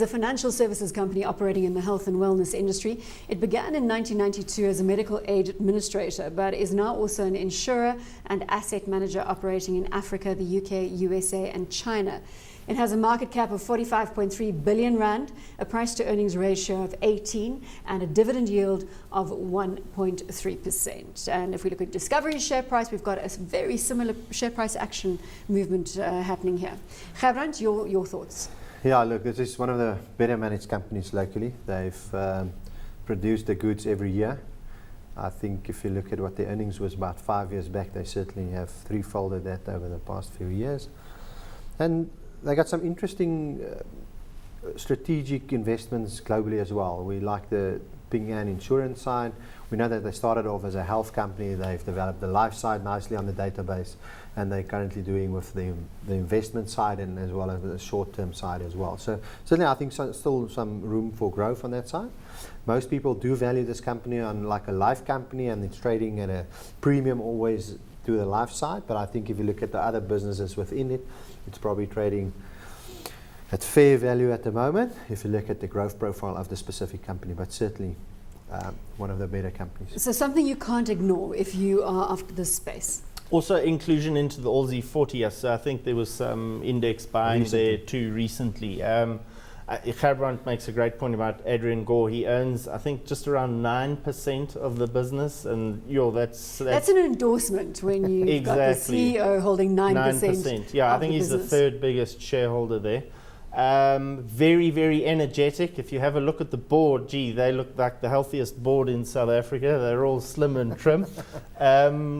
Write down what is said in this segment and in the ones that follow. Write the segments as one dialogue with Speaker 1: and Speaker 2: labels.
Speaker 1: The financial services company operating in the health and wellness industry. It began in 1992 as a medical aid administrator, but is now also an insurer and asset manager operating in Africa, the UK, USA and China. It has a market cap of 45.3 billion rand, a price to earnings ratio of 18 and a dividend yield of 1.3%. And if we look at Discovery's share price, we've got a very similar share price action movement happening here. Gerbrand, your thoughts?
Speaker 2: Yeah, look, this is one of the better managed companies locally. They've produced the goods every year. I think if you look at what the earnings was about 5 years back, they certainly have threefolded that over the past few years. And they got some interesting strategic investments globally as well. We like the Ping An insurance side. We know that they started off as a health company. They've developed the life side nicely on the database, and they're currently doing with the investment side and as well as the short-term side as well. So certainly I think still some room for growth on that side. Most people do value this company on like a life company, and it's trading at a premium always to the life side. But I think if you look at the other businesses within it, it's probably trading at fair value at the moment if you look at the growth profile of the specific company, but certainly one of the better companies.
Speaker 1: So something you can't ignore if you are after this space.
Speaker 3: Also inclusion into the Aussie 40. Yes, I think there was some index buying there too recently. Gerbrand makes a great point about Adrian Gore. He owns, I think, just around 9% of the business, and that's
Speaker 1: an endorsement when you've
Speaker 3: exactly.
Speaker 1: got the CEO holding 9%.
Speaker 3: Yeah, I think he's the third biggest shareholder there. Very, very energetic. If you have a look at the board, they look like the healthiest board in South Africa. They're all slim and trim.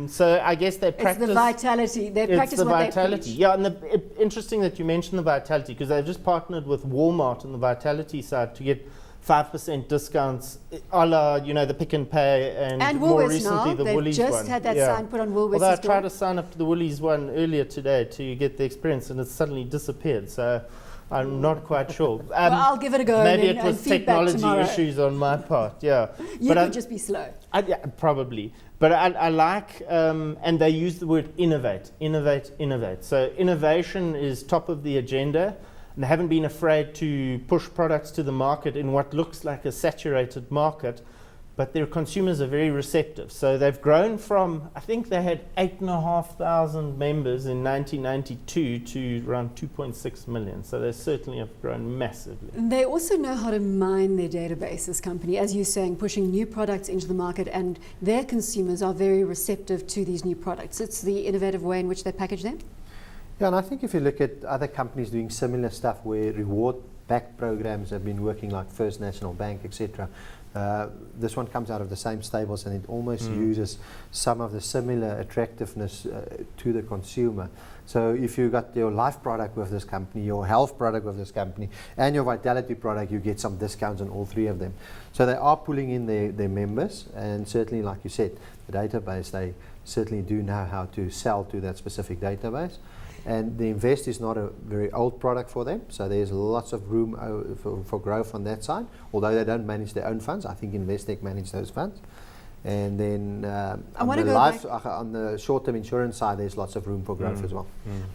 Speaker 3: So I guess they practice...
Speaker 1: It's the vitality. They practice what
Speaker 3: vitality.
Speaker 1: They preach.
Speaker 3: Yeah, and interesting that you mentioned the vitality, because they've just partnered with Walmart on the vitality side to get 5% discounts, a la, the Pick and Pay, and more recently
Speaker 1: now.
Speaker 3: the
Speaker 1: They've
Speaker 3: Woolies one.
Speaker 1: just had that sign put on Woolworths.
Speaker 3: Although I tried to sign up to the Woolies one earlier today to get the experience, and it suddenly disappeared. So I'm not quite sure.
Speaker 1: Well, I'll give it a go.
Speaker 3: Maybe
Speaker 1: and
Speaker 3: it was
Speaker 1: feedback
Speaker 3: technology issues on my part. Yeah,
Speaker 1: you could just be slow.
Speaker 3: Yeah, probably. But I like, and they use the word innovate. So innovation is top of the agenda, and they haven't been afraid to push products to the market in what looks like a saturated market. But their consumers are very receptive. So they've grown from, I think they had 8,500 members in 1992 to around 2.6 million. So they certainly have grown massively.
Speaker 1: And they also know how to mine their database, this company, as you're saying, pushing new products into the market, and their consumers are very receptive to these new products. It's the innovative way in which they package them.
Speaker 2: Yeah, and I think if you look at other companies doing similar stuff where reward-backed programs have been working, like First National Bank, etc., this one comes out of the same stables, and it almost uses some of the similar attractiveness to the consumer. So if you got your life product with this company, your health product with this company, and your vitality product, you get some discounts on all three of them. So they are pulling in their members, and certainly, like you said, the database, they certainly do know how to sell to that specific database. And the Invest is not a very old product for them, so there's lots of room for growth on that side. Although they don't manage their own funds, I think Investec manage those funds. And then on the short-term insurance side, there's lots of room for growth as well.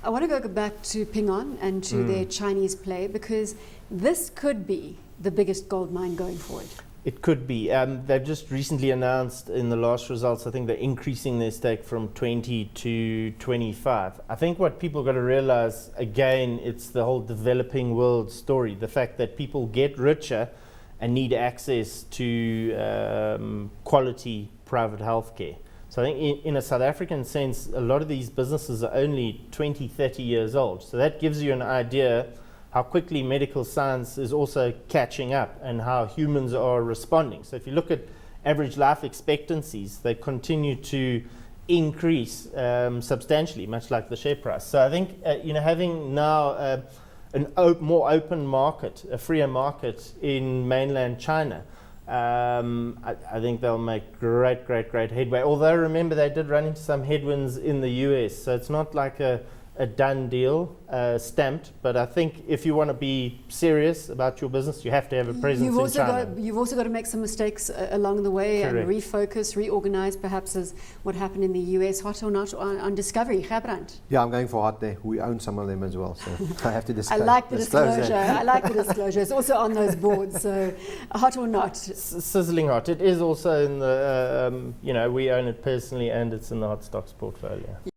Speaker 1: I want to go back to Ping An and to their Chinese play, because this could be the biggest gold mine going forward.
Speaker 3: It could be. They've just recently announced in the last results, I think they're increasing their stake from 20 to 25. I think what people got to realize, again, it's the whole developing world story. The fact that people get richer and need access to quality private healthcare. So I think in a South African sense, a lot of these businesses are only 20, 30 years old. So that gives you an idea how quickly medical science is also catching up and how humans are responding. So if you look at average life expectancies, they continue to increase substantially, much like the share price. So I think having now more open market, a freer market in mainland China, I think they'll make great headway. Although remember, they did run into some headwinds in the US, so it's not like a a done deal stamped, but I think if you want to be serious about your business, you have to have a presence in China.
Speaker 1: You've also got to make some mistakes along the way.
Speaker 3: Correct.
Speaker 1: And refocus, reorganize, perhaps as what happened in the US. Hot or not on Discovery, Gerbrand.
Speaker 2: Yeah, I'm going for hot there. We own some of them as well, so I have to
Speaker 1: I
Speaker 2: disclose.
Speaker 1: like the
Speaker 2: disclose
Speaker 1: disclosure.
Speaker 2: that.
Speaker 1: I like the disclosure. It's also on those boards, so hot or not.
Speaker 3: Sizzling hot. It is also in the, we own it personally, and it's in the hot stocks portfolio.